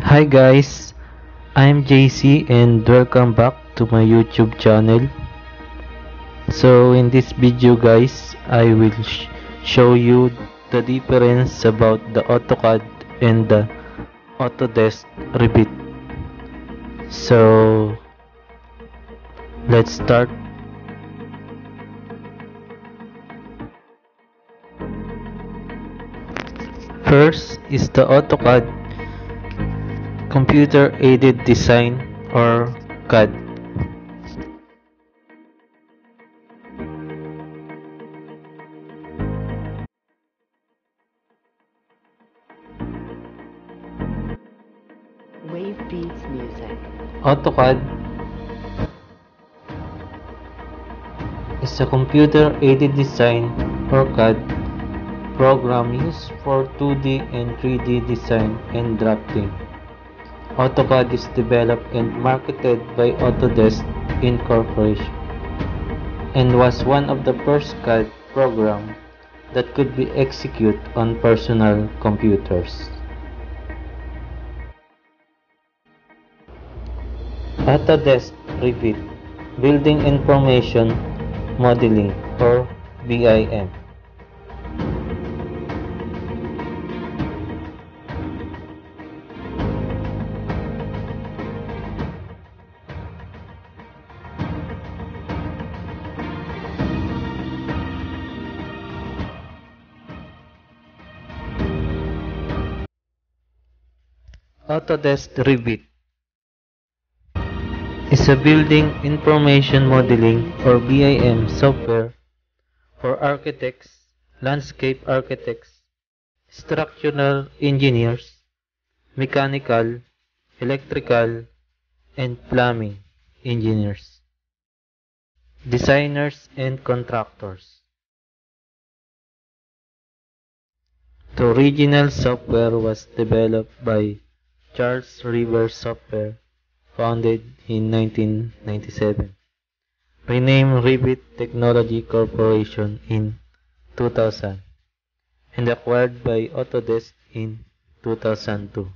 Hi guys, I'm JC and welcome back to my YouTube channel. So in this video guys, I will show you the difference about the AutoCAD and the Autodesk Revit. So let's start. First is the AutoCAD, Computer Aided Design, or CAD. Wave Beats Music. AutoCAD is a computer aided design, or CAD, program used for 2D and 3D design and drafting. AutoCAD is developed and marketed by Autodesk Incorporation and was one of the first CAD programs that could be executed on personal computers. Autodesk Revit, Building Information Modeling, or BIM. Autodesk Revit is a building information modeling, or BIM, software for architects, landscape architects, structural engineers, mechanical, electrical, and plumbing engineers, designers, and contractors. The original software was developed by Charles River Software, founded in 1997, renamed Revit Technology Corporation in 2000, and acquired by Autodesk in 2002.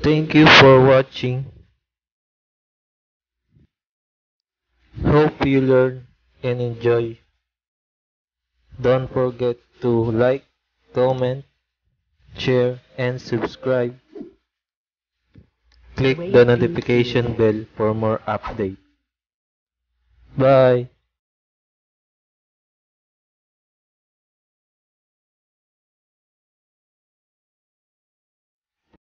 Thank you for watching. Hope you learn and enjoy. Don't forget to like, comment, share, and subscribe. Click the notification bell for more updates. Bye!